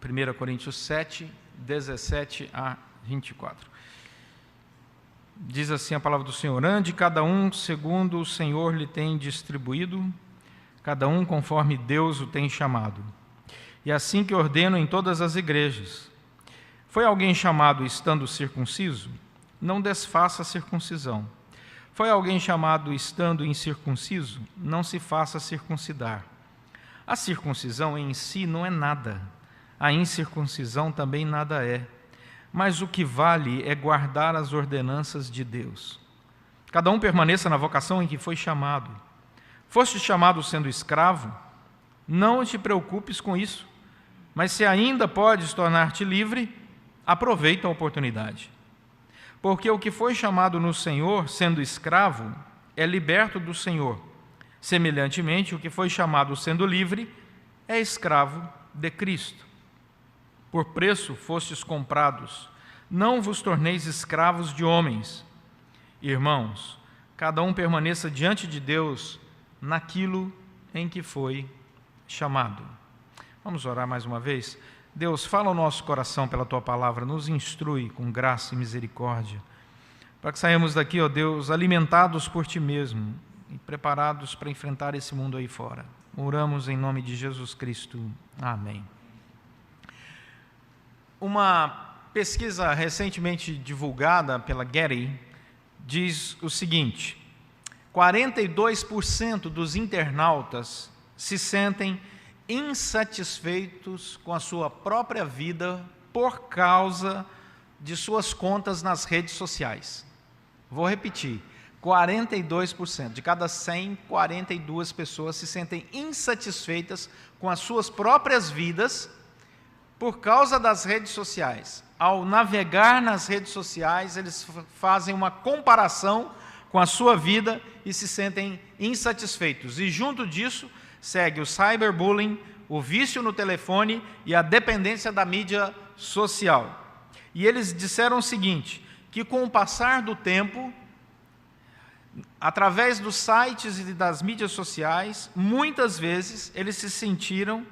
1 Coríntios 7, 17 a 24. Diz assim a palavra do Senhor: ande cada um segundo o Senhor lhe tem distribuído, cada um conforme Deus o tem chamado. E assim que ordeno em todas as igrejas. Foi alguém chamado estando circunciso? Não desfaça a circuncisão. Foi alguém chamado estando incircunciso? Não se faça circuncidar. A circuncisão em si não é nada, a incircuncisão também nada é. Mas o que vale é guardar as ordenanças de Deus. Cada um permaneça na vocação em que foi chamado. Foste chamado sendo escravo? Não te preocupes com isso. Mas se ainda podes tornar-te livre, aproveita a oportunidade. Porque o que foi chamado no Senhor, sendo escravo, é liberto do Senhor. Semelhantemente, o que foi chamado sendo livre, é escravo de Cristo. Por preço fostes comprados, não vos torneis escravos de homens. Irmãos, cada um permaneça diante de Deus naquilo em que foi chamado. Vamos orar mais uma vez? Deus, fala ao nosso coração pela Tua palavra, nos instrui com graça e misericórdia, para que saímos daqui, ó Deus, alimentados por Ti mesmo e preparados para enfrentar esse mundo aí fora. Oramos em nome de Jesus Cristo. Amém. Uma pesquisa recentemente divulgada pela Getty diz o seguinte: 42% dos internautas se sentem insatisfeitos com a sua própria vida por causa de suas contas nas redes sociais. Vou repetir: 42%. De cada 100, 42 pessoas se sentem insatisfeitas com as suas próprias vidas por causa das redes sociais. Ao navegar nas redes sociais, eles fazem uma comparação com a sua vida e se sentem insatisfeitos. E junto disso, segue o cyberbullying, o vício no telefone e a dependência da mídia social. E eles disseram o seguinte, que com o passar do tempo, através dos sites e das mídias sociais, muitas vezes eles se sentiram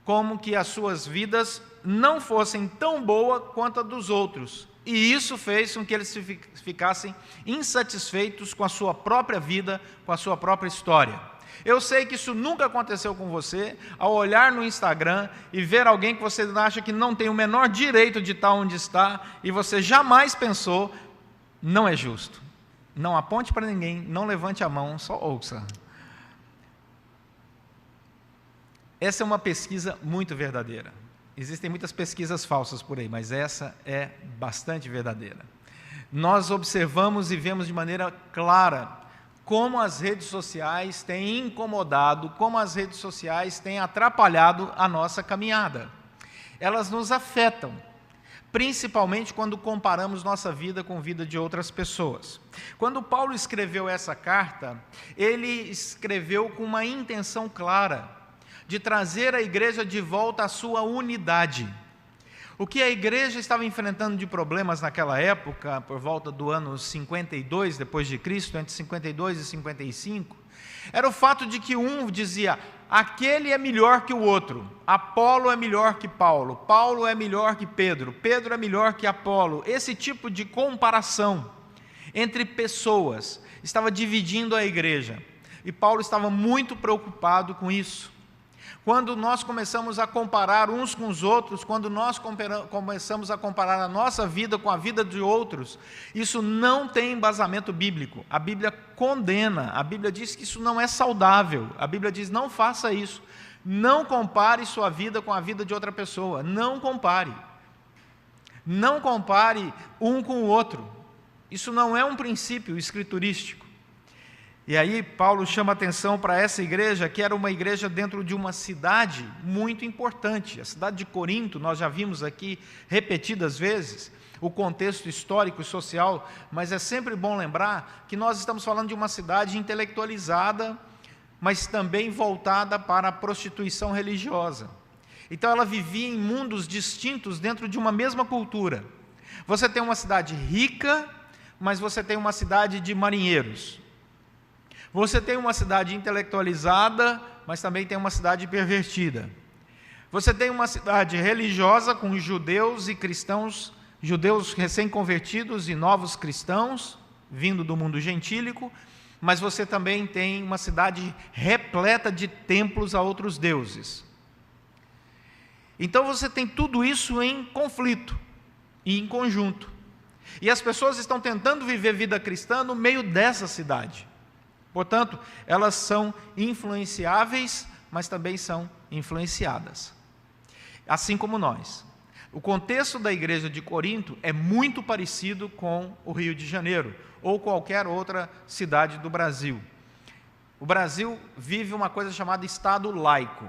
como que as suas vidas não fossem tão boas quanto a dos outros. E isso fez com que eles ficassem insatisfeitos com a sua própria vida, com a sua própria história. Eu sei que isso nunca aconteceu com você, ao olhar no Instagram e ver alguém que você acha que não tem o menor direito de estar onde está, e você jamais pensou, não é justo. Não aponte para ninguém, não levante a mão, só ouça. Essa é uma pesquisa muito verdadeira. Existem muitas pesquisas falsas por aí, mas essa é bastante verdadeira. Nós observamos e vemos de maneira clara como as redes sociais têm incomodado, como as redes sociais têm atrapalhado a nossa caminhada. Elas nos afetam, principalmente quando comparamos nossa vida com a vida de outras pessoas. Quando Paulo escreveu essa carta, ele escreveu com uma intenção clara, de trazer a igreja de volta à sua unidade. O que a igreja estava enfrentando de problemas naquela época, por volta do ano 52 depois de Cristo, entre 52 e 55, era o fato de que um dizia, aquele é melhor que o outro, Apolo é melhor que Paulo, Paulo é melhor que Pedro, Pedro é melhor que Apolo. Esse tipo de comparação entre pessoas estava dividindo a igreja, e Paulo estava muito preocupado com isso. Quando nós começamos a comparar uns com os outros, quando nós começamos a comparar a nossa vida com a vida de outros, isso não tem embasamento bíblico. A Bíblia condena, a Bíblia diz que isso não é saudável. A Bíblia diz, não faça isso. Não compare sua vida com a vida de outra pessoa. Não compare. Não compare um com o outro. Isso não é um princípio escriturístico. E aí Paulo chama atenção para essa igreja, que era uma igreja dentro de uma cidade muito importante. A cidade de Corinto, nós já vimos aqui repetidas vezes, o contexto histórico e social, mas é sempre bom lembrar que nós estamos falando de uma cidade intelectualizada, mas também voltada para a prostituição religiosa. Então ela vivia em mundos distintos dentro de uma mesma cultura. Você tem uma cidade rica, mas você tem uma cidade de marinheiros. Você tem uma cidade intelectualizada, mas também tem uma cidade pervertida. Você tem uma cidade religiosa com judeus e cristãos, judeus recém-convertidos e novos cristãos, vindo do mundo gentílico, mas você também tem uma cidade repleta de templos a outros deuses. Então você tem tudo isso em conflito e em conjunto. E as pessoas estão tentando viver vida cristã no meio dessa cidade. Portanto, elas são influenciáveis, mas também são influenciadas. Assim como nós. O contexto da igreja de Corinto é muito parecido com o Rio de Janeiro, ou qualquer outra cidade do Brasil. O Brasil vive uma coisa chamada Estado laico.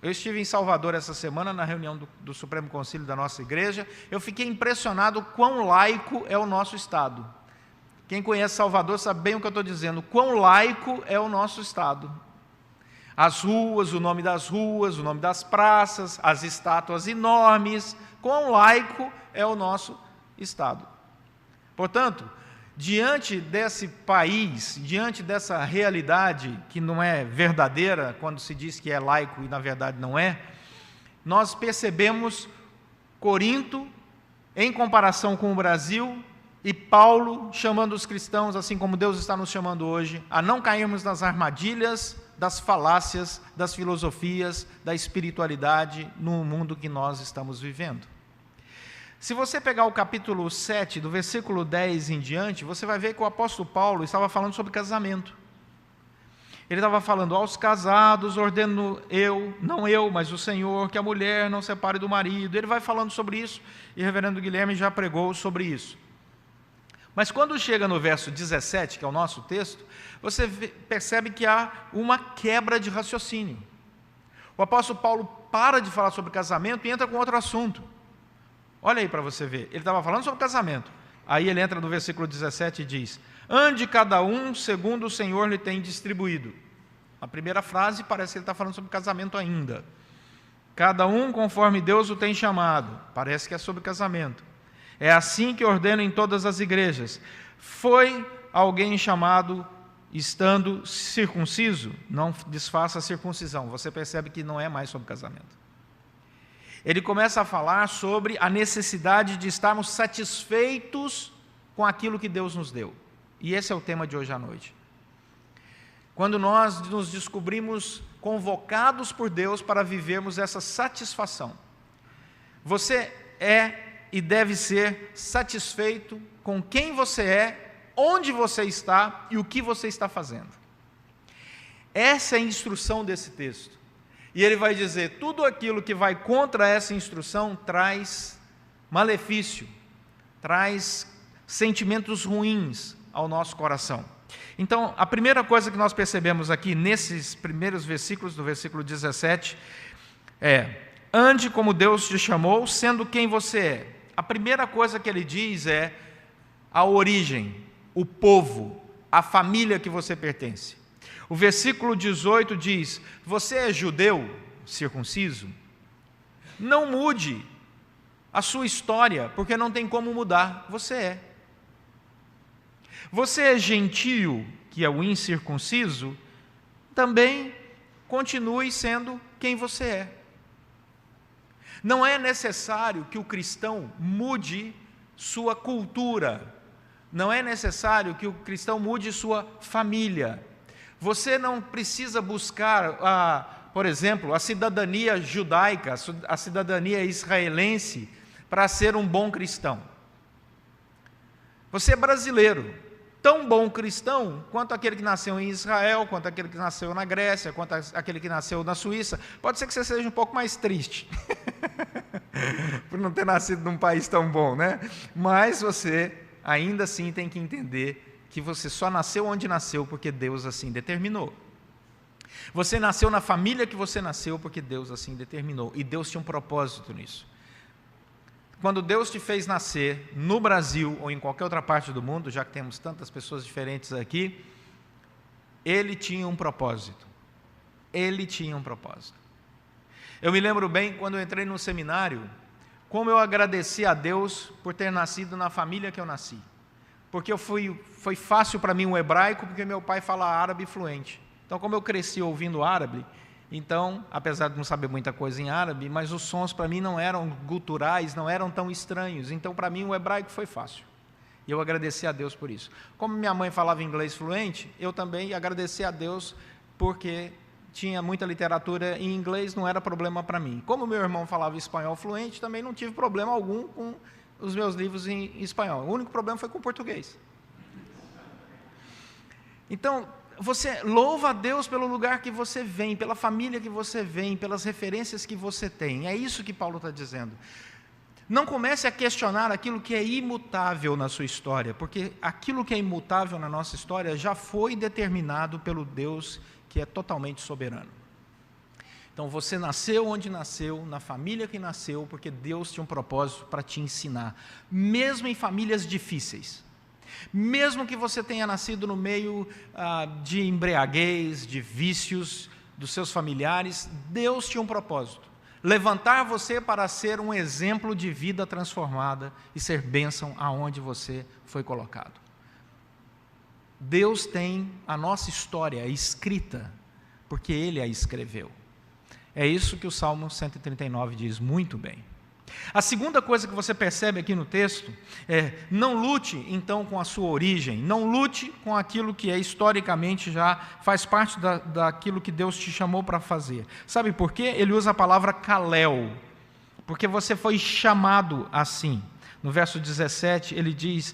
Eu estive em Salvador essa semana, na reunião do Supremo Concílio da nossa igreja. Eu fiquei impressionado quão laico é o nosso Estado. Quem conhece Salvador sabe bem o que eu estou dizendo. Quão laico é o nosso Estado. As ruas, o nome das praças, as estátuas enormes. Quão laico é o nosso Estado. Portanto, diante desse país, diante dessa realidade que não é verdadeira, quando se diz que é laico e na verdade não é, nós percebemos Corinto em comparação com o Brasil e Paulo chamando os cristãos, assim como Deus está nos chamando hoje, a não cairmos nas armadilhas das falácias, das filosofias, da espiritualidade no mundo que nós estamos vivendo. Se você pegar o capítulo 7, do versículo 10 em diante, você vai ver que o apóstolo Paulo estava falando sobre casamento. Ele estava falando, aos casados ordeno não eu, mas o Senhor, que a mulher não separe do marido. Ele vai falando sobre isso, e o reverendo Guilherme já pregou sobre isso. Mas quando chega no verso 17, que é o nosso texto, você percebe que há uma quebra de raciocínio. O apóstolo Paulo para de falar sobre casamento e entra com outro assunto. Olha aí para você ver, ele estava falando sobre casamento, aí ele entra no versículo 17 e diz, ande cada um segundo o Senhor lhe tem distribuído. A primeira frase parece que ele está falando sobre casamento ainda. Cada um conforme Deus o tem chamado, parece que é sobre casamento. É assim que ordeno em todas as igrejas. Foi alguém chamado estando circunciso? Não desfaça a circuncisão. Você percebe que não é mais sobre casamento. Ele começa a falar sobre a necessidade de estarmos satisfeitos com aquilo que Deus nos deu. E esse é o tema de hoje à noite. Quando nós nos descobrimos convocados por Deus para vivermos essa satisfação. Você é e deve ser satisfeito com quem você é, onde você está e o que você está fazendo. Essa é a instrução desse texto. E ele vai dizer, tudo aquilo que vai contra essa instrução traz malefício, traz sentimentos ruins ao nosso coração. Então, a primeira coisa que nós percebemos aqui, nesses primeiros versículos, do versículo 17, é, ande como Deus te chamou, sendo quem você é. A primeira coisa que ele diz é a origem, o povo, a família que você pertence. O versículo 18 diz, você é judeu, circunciso? Não mude a sua história, porque não tem como mudar, você é. Você é gentio, que é o incircunciso? Também continue sendo quem você é. Não é necessário que o cristão mude sua cultura, não é necessário que o cristão mude sua família. Você não precisa buscar, por exemplo, a cidadania judaica, a cidadania israelense, para ser um bom cristão. Você é brasileiro, tão bom cristão quanto aquele que nasceu em Israel, quanto aquele que nasceu na Grécia, quanto aquele que nasceu na Suíça. Pode ser que você seja um pouco mais triste, por não ter nascido num país tão bom, né? Mas você ainda assim tem que entender que você só nasceu onde nasceu porque Deus assim determinou. Você nasceu na família que você nasceu porque Deus assim determinou. E Deus tinha um propósito nisso. Quando Deus te fez nascer no Brasil ou em qualquer outra parte do mundo, já que temos tantas pessoas diferentes aqui, Ele tinha um propósito. Ele tinha um propósito. Eu me lembro bem, quando eu entrei no seminário, como eu agradeci a Deus por ter nascido na família que eu nasci. Porque foi fácil para mim o hebraico, porque meu pai fala árabe fluente. Então, como eu cresci ouvindo árabe, Então, apesar de não saber muita coisa em árabe, mas os sons para mim não eram guturais, não eram tão estranhos. Então, para mim, o hebraico foi fácil. E eu agradeci a Deus por isso. Como minha mãe falava inglês fluente, eu também agradeci a Deus porque tinha muita literatura em inglês, não era problema para mim. Como meu irmão falava espanhol fluente, também não tive problema algum com os meus livros em espanhol. O único problema foi com o português. Então, você louva a Deus pelo lugar que você vem, pela família que você vem, pelas referências que você tem. É isso que Paulo está dizendo. Não comece a questionar aquilo que é imutável na sua história, porque aquilo que é imutável na nossa história já foi determinado pelo Deus que é totalmente soberano. Então você nasceu onde nasceu, na família que nasceu, porque Deus tinha um propósito para te ensinar, mesmo em famílias difíceis. Mesmo que você tenha nascido no meio de embriaguez, de vícios dos seus familiares, Deus tinha um propósito. Levantar você para ser um exemplo de vida transformada e ser bênção aonde você foi colocado. Deus tem a nossa história escrita, porque Ele a escreveu. É isso que o Salmo 139 diz muito bem. A segunda coisa que você percebe aqui no texto é: não lute então com a sua origem, não lute com aquilo que é historicamente já faz parte daquilo que Deus te chamou para fazer. Sabe por quê? Ele usa a palavra kalel, porque você foi chamado assim. No verso 17 ele diz: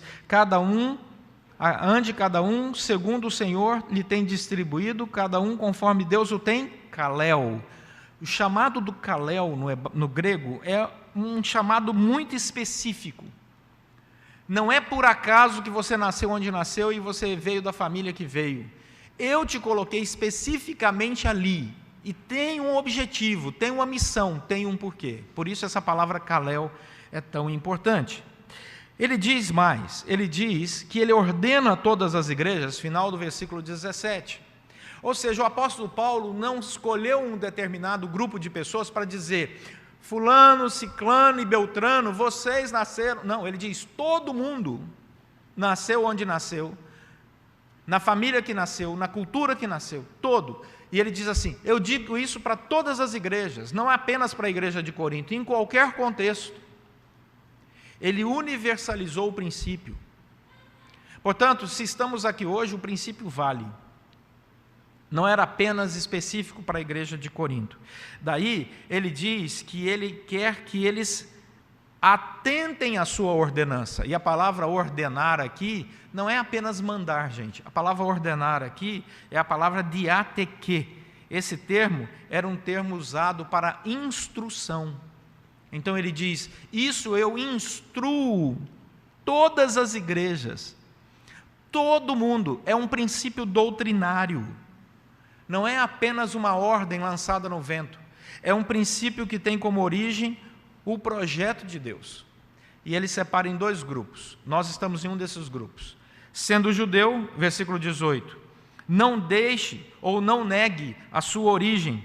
ande cada um segundo o Senhor lhe tem distribuído, cada um conforme Deus o tem kalel. O chamado do kalel no grego é um chamado muito específico. Não é por acaso que você nasceu onde nasceu e você veio da família que veio. Eu te coloquei especificamente ali e tem um objetivo, tem uma missão, tem um porquê. Por isso essa palavra kalel é tão importante. Ele diz mais, ele diz que ele ordena a todas as igrejas, final do versículo 17. Ou seja, o apóstolo Paulo não escolheu um determinado grupo de pessoas para dizer: fulano, ciclano e beltrano, vocês nasceram. Não, ele diz: todo mundo nasceu onde nasceu, na família que nasceu, na cultura que nasceu, todo. E ele diz assim: eu digo isso para todas as igrejas, não apenas para a igreja de Corinto, em qualquer contexto. Ele universalizou o princípio. Portanto, se estamos aqui hoje, o princípio vale. Não era apenas específico para a igreja de Corinto. Daí, ele diz que ele quer que eles atentem à sua ordenança. E a palavra ordenar aqui não é apenas mandar, gente. A palavra ordenar aqui é a palavra diateque. Esse termo era um termo usado para instrução. Então ele diz: isso eu instruo todas as igrejas. Todo mundo. É um princípio doutrinário. Não é apenas uma ordem lançada no vento, é um princípio que tem como origem o projeto de Deus. E ele separa em dois grupos, nós estamos em um desses grupos. Sendo judeu, versículo 18, não deixe ou não negue a sua origem,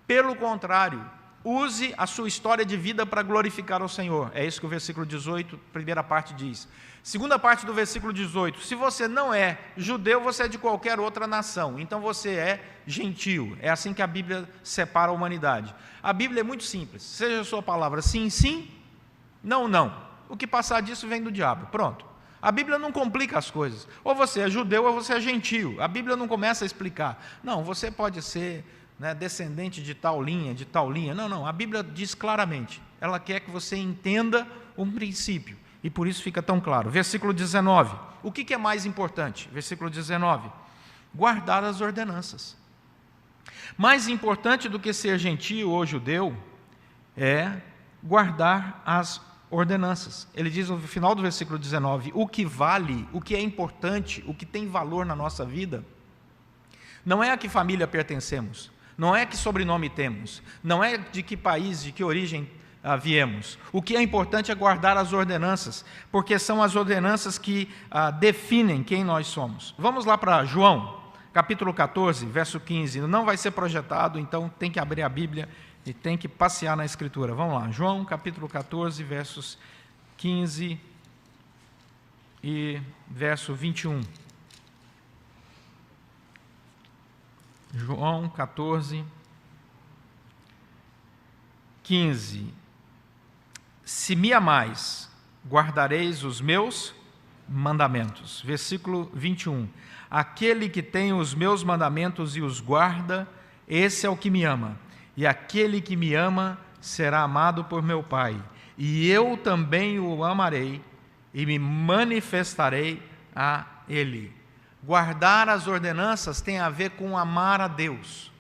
pelo contrário, use a sua história de vida para glorificar ao Senhor. É isso que o versículo 18, primeira parte diz. Segunda parte do versículo 18, se você não é judeu, você é de qualquer outra nação, então você é gentio. É assim que a Bíblia separa a humanidade. A Bíblia é muito simples, seja a sua palavra sim, sim, não, não. O que passar disso vem do diabo, pronto. A Bíblia não complica as coisas, ou você é judeu ou você é gentio. A Bíblia não começa a explicar, não, você pode ser descendente de tal linha, não, a Bíblia diz claramente, ela quer que você entenda um princípio. E por isso fica tão claro. Versículo 19. O que é mais importante? Versículo 19. Guardar as ordenanças. Mais importante do que ser gentio ou judeu é guardar as ordenanças. Ele diz no final do versículo 19: o que vale, o que é importante, o que tem valor na nossa vida, não é a que família pertencemos, não é que sobrenome temos, não é de que país, de que origem viemos. O que é importante é guardar as ordenanças, porque são as ordenanças que definem quem nós somos. Vamos lá para João, capítulo 14, verso 15. Não vai ser projetado, então tem que abrir a Bíblia e tem que passear na Escritura. Vamos lá, João, capítulo 14, versos 15 e verso 21. João 14, 15. Se me amais, guardareis os meus mandamentos. Versículo 21. Aquele que tem os meus mandamentos e os guarda, esse é o que me ama. E aquele que me ama será amado por meu Pai. E eu também o amarei e me manifestarei a ele. Guardar as ordenanças tem a ver com amar a Deus.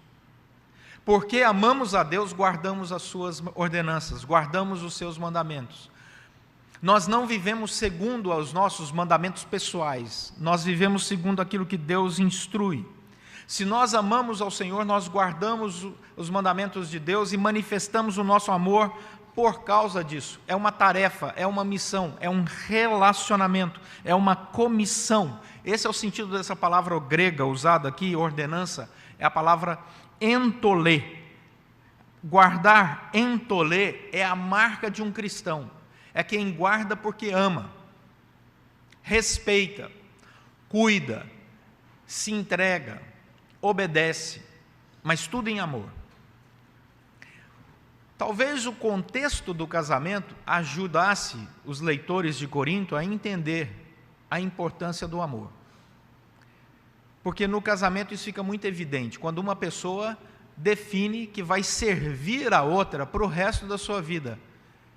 Porque amamos a Deus, guardamos as suas ordenanças, guardamos os seus mandamentos. Nós não vivemos segundo os nossos mandamentos pessoais, nós vivemos segundo aquilo que Deus instrui. Se nós amamos ao Senhor, nós guardamos os mandamentos de Deus e manifestamos o nosso amor por causa disso. É uma tarefa, é uma missão, é um relacionamento, é uma comissão. Esse é o sentido dessa palavra grega usada aqui, ordenança, é a palavra entolê. Guardar, entolê, é a marca de um cristão. É quem guarda porque ama, respeita, cuida, se entrega, obedece, mas tudo em amor. Talvez o contexto do casamento ajudasse os leitores de Corinto a entender a importância do amor. Porque no casamento isso fica muito evidente, quando uma pessoa define que vai servir a outra para o resto da sua vida,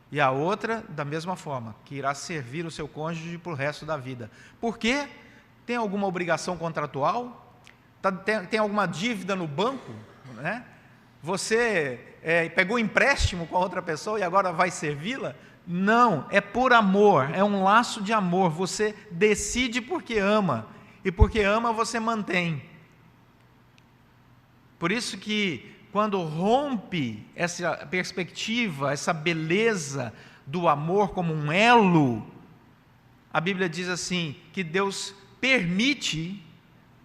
e a outra, da mesma forma, que irá servir o seu cônjuge para o resto da vida. Por quê? Tem alguma obrigação contratual? Tem alguma dívida no banco? Né? Você pegou empréstimo com a outra pessoa e agora vai servi-la? Não, é por amor, é um laço de amor. Você decide porque ama, e porque ama você mantém. Por isso que quando rompe essa perspectiva, essa beleza do amor como um elo, a Bíblia diz assim, que Deus permite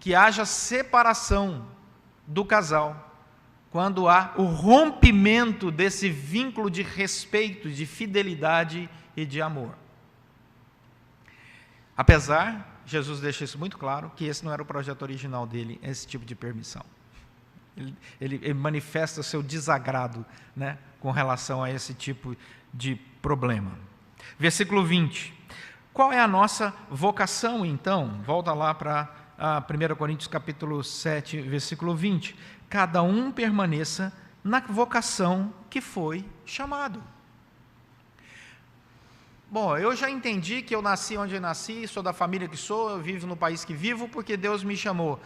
que haja separação do casal, quando há o rompimento desse vínculo de respeito, de fidelidade e de amor. Apesar, Jesus deixa isso muito claro, que esse não era o projeto original dele, esse tipo de permissão. Ele manifesta seu desagrado, né, com relação a esse tipo de problema. Versículo 20. Qual é a nossa vocação, então? Volta lá para 1 Coríntios capítulo 7, versículo 20. Cada um permaneça na vocação que foi chamado. Bom, eu já entendi que eu nasci onde eu nasci, sou da família que sou, eu vivo no país que vivo, porque Deus me chamou.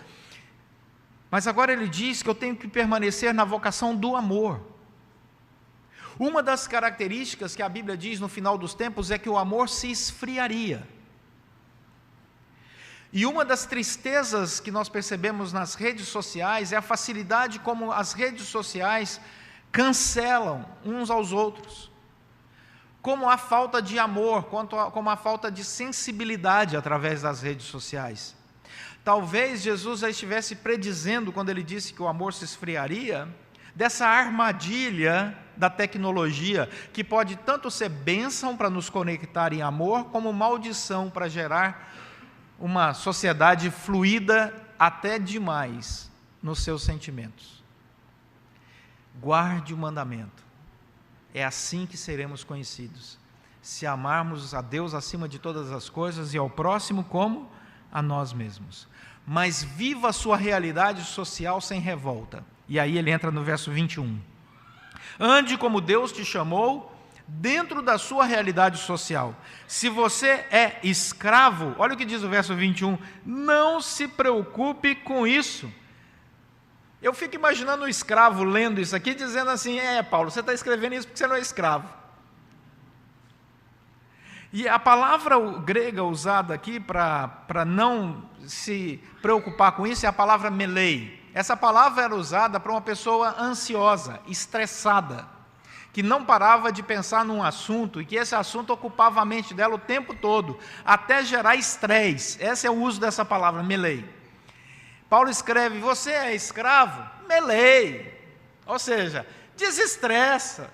Mas agora ele diz que eu tenho que permanecer na vocação do amor. Uma das características que a Bíblia diz no final dos tempos é que o amor se esfriaria. E uma das tristezas que nós percebemos nas redes sociais é a facilidade como as redes sociais cancelam uns aos outros. Como a falta de amor, como a falta de sensibilidade através das redes sociais. Talvez Jesus já estivesse predizendo, quando ele disse que o amor se esfriaria, dessa armadilha da tecnologia, que pode tanto ser bênção para nos conectar em amor, como maldição para gerar uma sociedade fluida até demais nos seus sentimentos. Guarde o mandamento. É assim que seremos conhecidos. Se amarmos a Deus acima de todas as coisas e ao próximo como a nós mesmos. Mas viva a sua realidade social sem revolta. E aí ele entra no verso 21. Ande como Deus te chamou, dentro da sua realidade social. Se você é escravo, olha o que diz o verso 21, não se preocupe com isso. Eu fico imaginando o escravo lendo isso aqui, dizendo assim, Paulo, você está escrevendo isso porque você não é escravo. E a palavra grega usada aqui para não se preocupar com isso é a palavra melei. Essa palavra era usada para uma pessoa ansiosa, estressada, que não parava de pensar num assunto e que esse assunto ocupava a mente dela o tempo todo, até gerar estresse. Esse é o uso dessa palavra, melei. Paulo escreve, você é escravo? Melei. Ou seja, desestressa.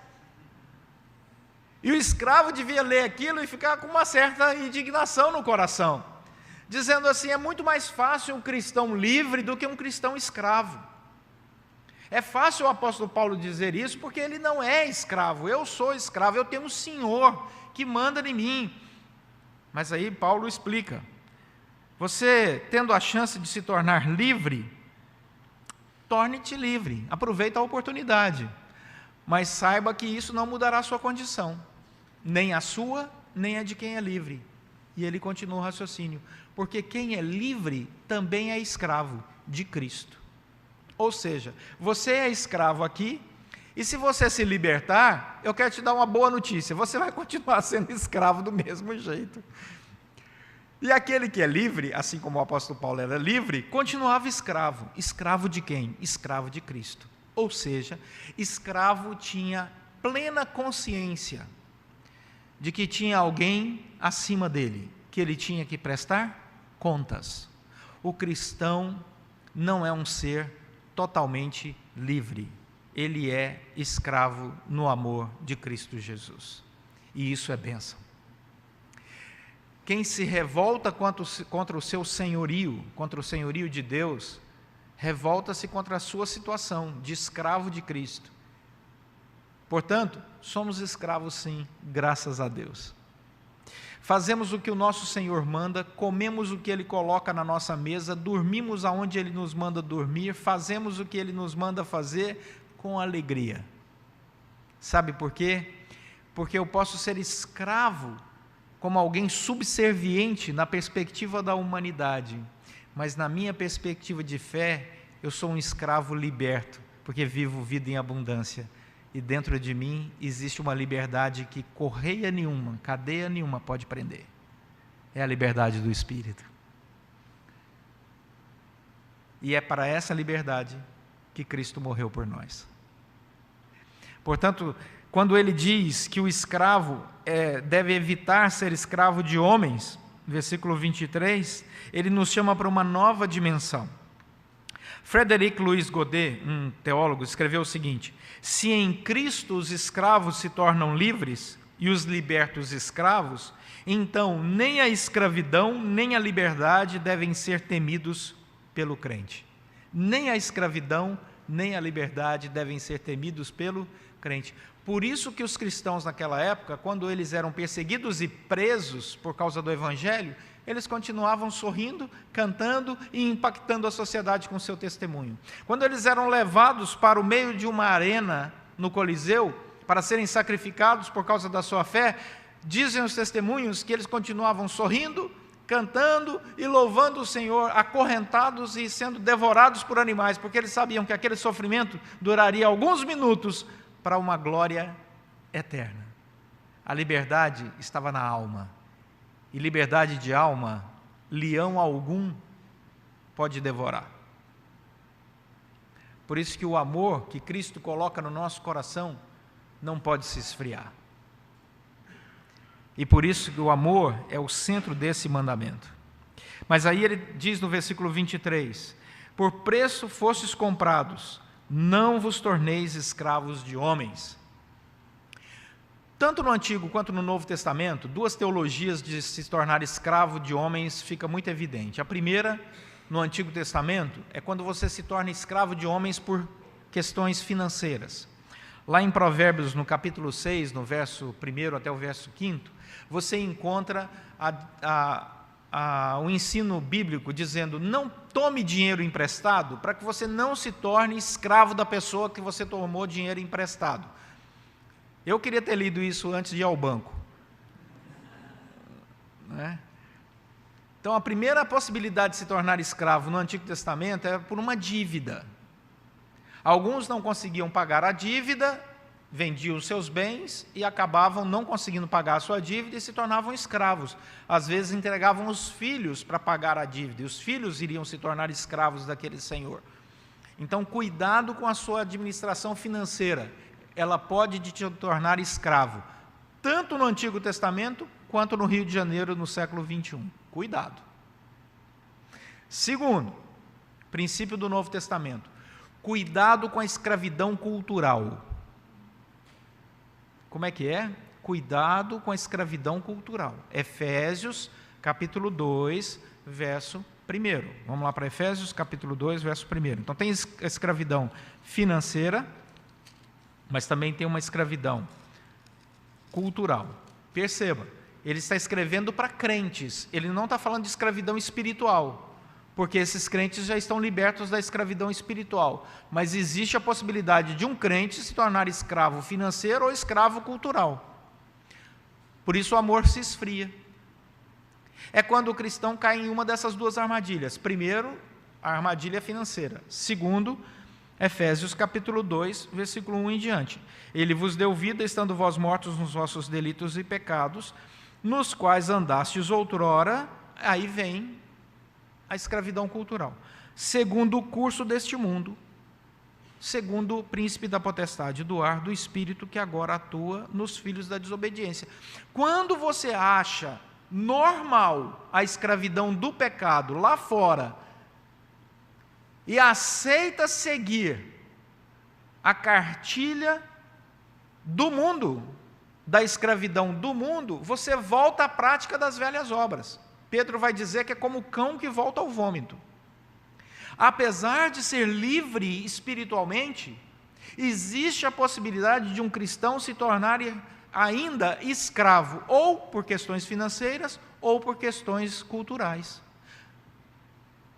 E o escravo devia ler aquilo e ficar com uma certa indignação no coração, dizendo assim, é muito mais fácil um cristão livre do que um cristão escravo. É fácil o apóstolo Paulo dizer isso porque ele não é escravo. Eu sou escravo, eu tenho um Senhor que manda em mim. Mas aí Paulo explica: você tendo a chance de se tornar livre, torne-te livre, aproveita a oportunidade. Mas saiba que isso não mudará a sua condição, nem a sua, nem a de quem é livre. E ele continua o raciocínio: porque quem é livre também é escravo de Cristo. Ou seja, você é escravo aqui, e se você se libertar, eu quero te dar uma boa notícia: você vai continuar sendo escravo do mesmo jeito. E aquele que é livre, assim como o apóstolo Paulo era livre, continuava escravo. Escravo de quem? Escravo de Cristo. Ou seja, escravo tinha plena consciência de que tinha alguém acima dele, que ele tinha que prestar contas. O cristão não é um ser totalmente livre. Ele é escravo no amor de Cristo Jesus. E isso é bênção. Quem se revolta contra o seu senhorio, contra o senhorio de Deus, revolta-se contra a sua situação de escravo de Cristo. Portanto, somos escravos sim, graças a Deus. Fazemos o que o nosso Senhor manda, comemos o que Ele coloca na nossa mesa, dormimos aonde Ele nos manda dormir, fazemos o que Ele nos manda fazer com alegria. Sabe por quê? Porque eu posso ser escravo como alguém subserviente na perspectiva da humanidade, mas na minha perspectiva de fé, eu sou um escravo liberto, porque vivo vida em abundância, e dentro de mim existe uma liberdade que correia nenhuma, cadeia nenhuma pode prender. É a liberdade do Espírito. E é para essa liberdade que Cristo morreu por nós. Portanto, quando ele diz que o escravo deve evitar ser escravo de homens, versículo 23, ele nos chama para uma nova dimensão. Frederic Louis Godet, um teólogo, escreveu o seguinte: se em Cristo os escravos se tornam livres e os libertos escravos, então nem a escravidão nem a liberdade devem ser temidos pelo crente. Nem a escravidão nem a liberdade devem ser temidos pelo crente. Por isso que os cristãos naquela época, quando eles eram perseguidos e presos por causa do Evangelho, eles continuavam sorrindo, cantando e impactando a sociedade com seu testemunho. Quando eles eram levados para o meio de uma arena no Coliseu, para serem sacrificados por causa da sua fé, dizem os testemunhos que eles continuavam sorrindo, cantando e louvando o Senhor, acorrentados e sendo devorados por animais, porque eles sabiam que aquele sofrimento duraria alguns minutos para uma glória eterna. A liberdade estava na alma. E liberdade de alma, leão algum pode devorar. Por isso que o amor que Cristo coloca no nosso coração não pode se esfriar. E por isso que o amor é o centro desse mandamento. Mas aí ele diz no versículo 23, por preço fostes comprados, não vos torneis escravos de homens. Tanto no Antigo quanto no Novo Testamento, duas teologias de se tornar escravo de homens fica muito evidente. A primeira, no Antigo Testamento, é quando você se torna escravo de homens por questões financeiras. Lá em Provérbios, no capítulo 6, no verso 1 até o verso 5, você encontra o ensino bíblico dizendo: não tome dinheiro emprestado para que você não se torne escravo da pessoa que você tomou dinheiro emprestado. Eu queria ter lido isso antes de ir ao banco. Então, a primeira possibilidade de se tornar escravo no Antigo Testamento é por uma dívida. Alguns não conseguiam pagar a dívida, vendiam os seus bens e acabavam não conseguindo pagar a sua dívida e se tornavam escravos. Às vezes entregavam os filhos para pagar a dívida, e os filhos iriam se tornar escravos daquele senhor. Então, cuidado com a sua administração financeira. Ela pode te tornar escravo, tanto no Antigo Testamento, quanto no Rio de Janeiro, no século 21. Cuidado. Segundo, princípio do Novo Testamento, cuidado com a escravidão cultural. Como é que é? Cuidado com a escravidão cultural. Efésios, capítulo 2, verso Primeiro, vamos lá para Efésios capítulo 2, verso 1. Então tem a escravidão financeira, mas também tem uma escravidão cultural. Perceba, ele está escrevendo para crentes, ele não está falando de escravidão espiritual, porque esses crentes já estão libertos da escravidão espiritual, mas existe a possibilidade de um crente se tornar escravo financeiro ou escravo cultural. Por isso o amor se esfria. É quando o cristão cai em uma dessas duas armadilhas. Primeiro, a armadilha financeira. Segundo, Efésios capítulo 2, versículo 1 em diante. Ele vos deu vida, estando vós mortos nos vossos delitos e pecados, nos quais andastes outrora, aí vem a escravidão cultural. Segundo o curso deste mundo, segundo o príncipe da potestade do ar, do espírito que agora atua nos filhos da desobediência. Quando você acha normal a escravidão do pecado lá fora e aceita seguir a cartilha do mundo, da escravidão do mundo, você volta à prática das velhas obras. Pedro vai dizer que é como o cão que volta ao vômito. Apesar de ser livre espiritualmente, existe a possibilidade de um cristão se tornar ainda escravo, ou por questões financeiras, ou por questões culturais.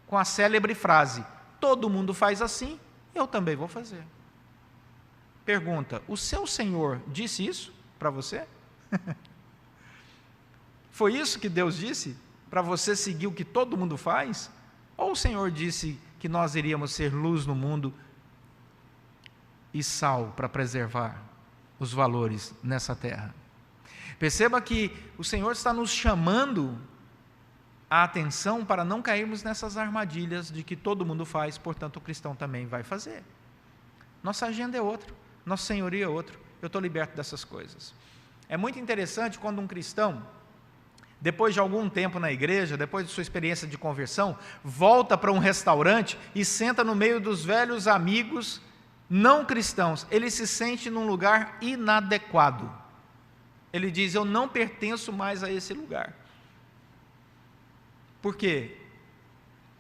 Com a célebre frase, todo mundo faz assim, eu também vou fazer. Pergunta, o seu Senhor disse isso para você? Foi isso que Deus disse? Para você seguir o que todo mundo faz? Ou o Senhor disse que nós iríamos ser luz no mundo e sal para preservar os valores nessa terra? Perceba que o Senhor está nos chamando a atenção para não cairmos nessas armadilhas de que todo mundo faz, portanto o cristão também vai fazer. Nossa agenda é outra, nosso senhorio é outro, eu estou liberto dessas coisas. É muito interessante quando um cristão, depois de algum tempo na igreja, depois de sua experiência de conversão, volta para um restaurante e senta no meio dos velhos amigos não cristãos. Ele se sente num lugar inadequado. Ele diz, eu não pertenço mais a esse lugar. Por quê?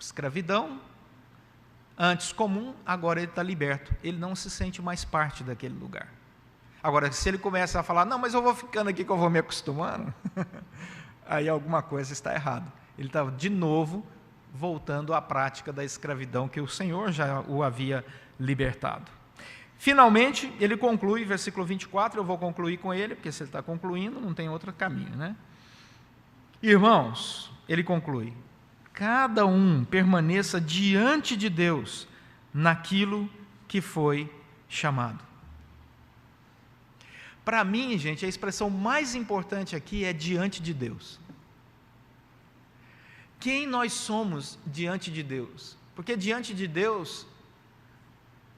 Escravidão, antes comum, agora ele está liberto. Ele não se sente mais parte daquele lugar. Agora, se ele começa a falar, não, mas eu vou ficando aqui que eu vou me acostumando, aí alguma coisa está errada. Ele está, de novo, voltando à prática da escravidão que o Senhor já o havia libertado. Finalmente, ele conclui, versículo 24, eu vou concluir com ele, porque se ele está concluindo, não tem outro caminho, né? Irmãos, ele conclui, cada um permaneça diante de Deus naquilo que foi chamado. Para mim, gente, a expressão mais importante aqui é diante de Deus. Quem nós somos diante de Deus? Porque diante de Deus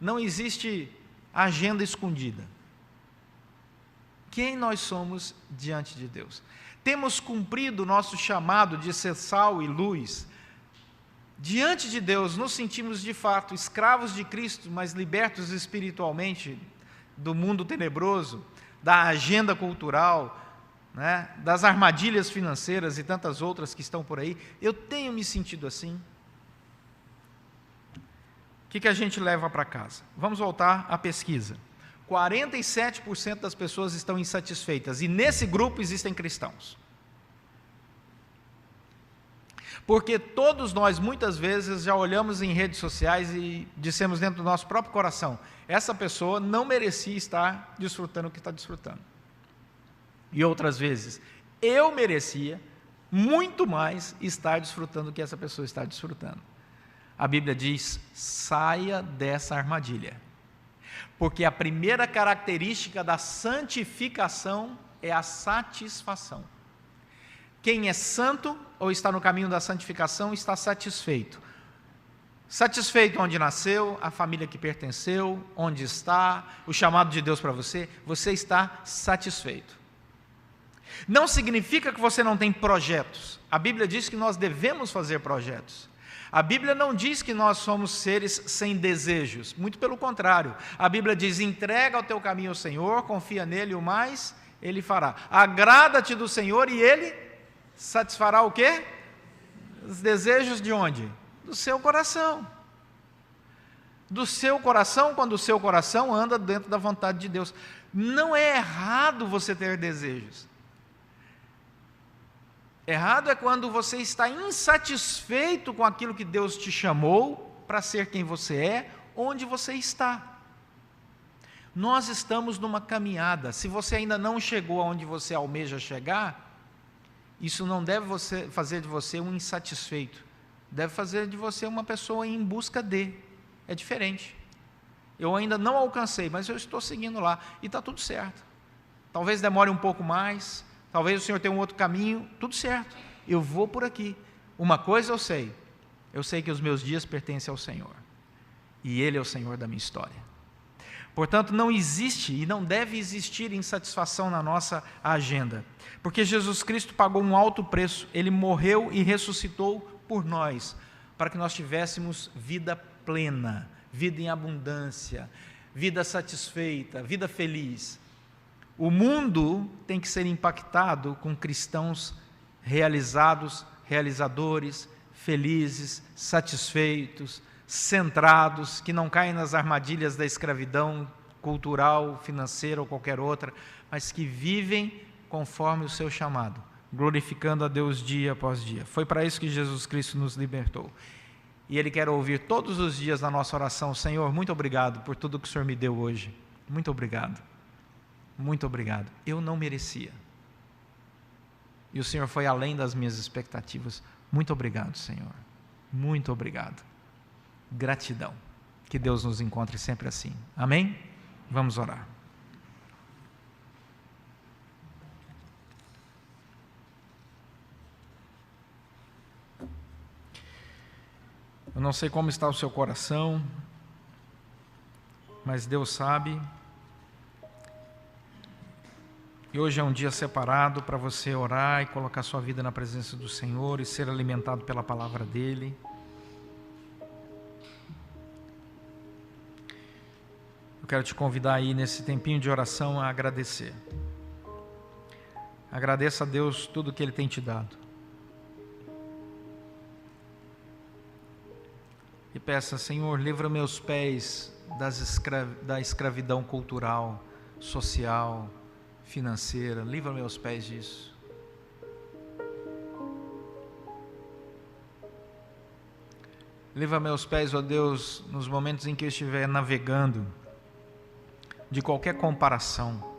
não existe agenda escondida. Quem nós somos diante de Deus? Temos cumprido o nosso chamado de ser sal e luz. Diante de Deus, nos sentimos de fato escravos de Cristo, mas libertos espiritualmente do mundo tenebroso, da agenda cultural, né, das armadilhas financeiras e tantas outras que estão por aí. Eu tenho me sentido assim. O que a gente leva para casa? Vamos voltar à pesquisa. 47% das pessoas estão insatisfeitas, e nesse grupo existem cristãos. Porque todos nós, muitas vezes, já olhamos em redes sociais e dissemos dentro do nosso próprio coração, essa pessoa não merecia estar desfrutando o que está desfrutando. E outras vezes, eu merecia muito mais estar desfrutando o que essa pessoa está desfrutando. A Bíblia diz, saia dessa armadilha. Porque a primeira característica da santificação é a satisfação. Quem é santo ou está no caminho da santificação está satisfeito. Satisfeito onde nasceu, a família que pertenceu, onde está, o chamado de Deus para você, você está satisfeito. Não significa que você não tem projetos. A Bíblia diz que nós devemos fazer projetos. A Bíblia não diz que nós somos seres sem desejos, muito pelo contrário. A Bíblia diz, entrega o teu caminho ao Senhor, confia nele, o mais Ele fará. Agrada-te do Senhor e Ele satisfará o quê? Os desejos de onde? Do seu coração. Do seu coração, quando o seu coração anda dentro da vontade de Deus. Não é errado você ter desejos. Errado é quando você está insatisfeito com aquilo que Deus te chamou para ser quem você é, onde você está. Nós estamos numa caminhada. Se você ainda não chegou aonde você almeja chegar, isso não deve fazer de você um insatisfeito. Deve fazer de você uma pessoa em busca de. É diferente. Eu ainda não alcancei, mas eu estou seguindo lá e está tudo certo. Talvez demore um pouco mais, talvez o Senhor tenha um outro caminho, tudo certo. Eu vou por aqui. Uma coisa eu sei que os meus dias pertencem ao Senhor e Ele é o Senhor da minha história. Portanto, não existe e não deve existir insatisfação na nossa agenda, porque Jesus Cristo pagou um alto preço, Ele morreu e ressuscitou por nós, para que nós tivéssemos vida plena, vida em abundância, vida satisfeita, vida feliz. O mundo tem que ser impactado com cristãos realizados, realizadores, felizes, satisfeitos, centrados, que não caem nas armadilhas da escravidão cultural, financeira ou qualquer outra, mas que vivem conforme o seu chamado, glorificando a Deus dia após dia. Foi para isso que Jesus Cristo nos libertou. E Ele quer ouvir todos os dias na nossa oração: Senhor, muito obrigado por tudo que o Senhor me deu hoje. Muito obrigado. Muito obrigado. Eu não merecia. E o Senhor foi além das minhas expectativas. Muito obrigado, Senhor. Muito obrigado. Gratidão. Que Deus nos encontre sempre assim. Amém? Vamos orar. Eu não sei como está o seu coração, mas Deus sabe. E hoje é um dia separado para você orar e colocar sua vida na presença do Senhor e ser alimentado pela palavra dEle. Eu quero te convidar aí nesse tempinho de oração a agradecer. Agradeça a Deus tudo que Ele tem te dado. E peça: Senhor, livra meus pés da escravidão cultural, social, financeira. Livra meus pés disso. Livra meus pés, ó Deus, nos momentos em que eu estiver navegando, de qualquer comparação.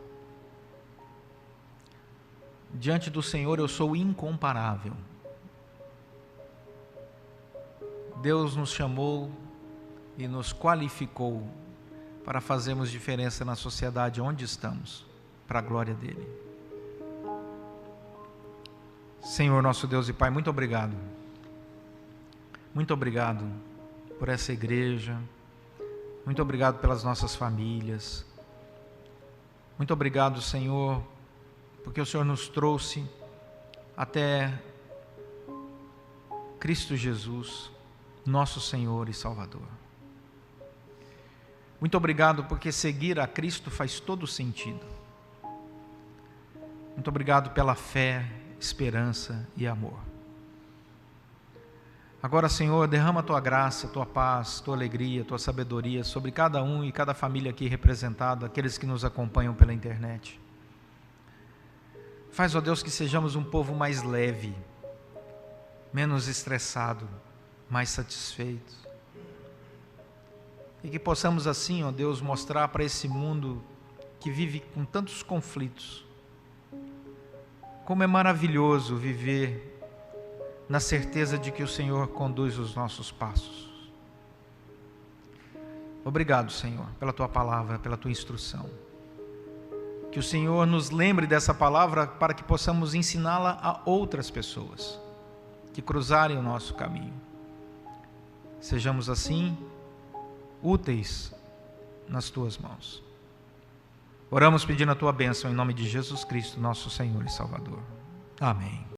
Diante do Senhor eu sou incomparável. Deus nos chamou e nos qualificou para fazermos diferença na sociedade onde estamos, para a glória dEle. Senhor, nosso Deus e Pai, muito obrigado. Muito obrigado por essa igreja. Muito obrigado pelas nossas famílias. Muito obrigado, Senhor, porque o Senhor nos trouxe até Cristo Jesus, nosso Senhor e Salvador. Muito obrigado porque seguir a Cristo faz todo sentido. Muito obrigado pela fé, esperança e amor. Agora, Senhor, derrama a Tua graça, Tua paz, Tua alegria, Tua sabedoria sobre cada um e cada família aqui representada, aqueles que nos acompanham pela internet. Faz, ó Deus, que sejamos um povo mais leve, menos estressado, mais satisfeito. E que possamos assim, ó Deus, mostrar para esse mundo que vive com tantos conflitos, como é maravilhoso viver na certeza de que o Senhor conduz os nossos passos. Obrigado, Senhor, pela Tua palavra, pela Tua instrução. Que o Senhor nos lembre dessa palavra para que possamos ensiná-la a outras pessoas que cruzarem o nosso caminho. Sejamos assim úteis nas Tuas mãos. Oramos pedindo a Tua bênção em nome de Jesus Cristo, nosso Senhor e Salvador. Amém.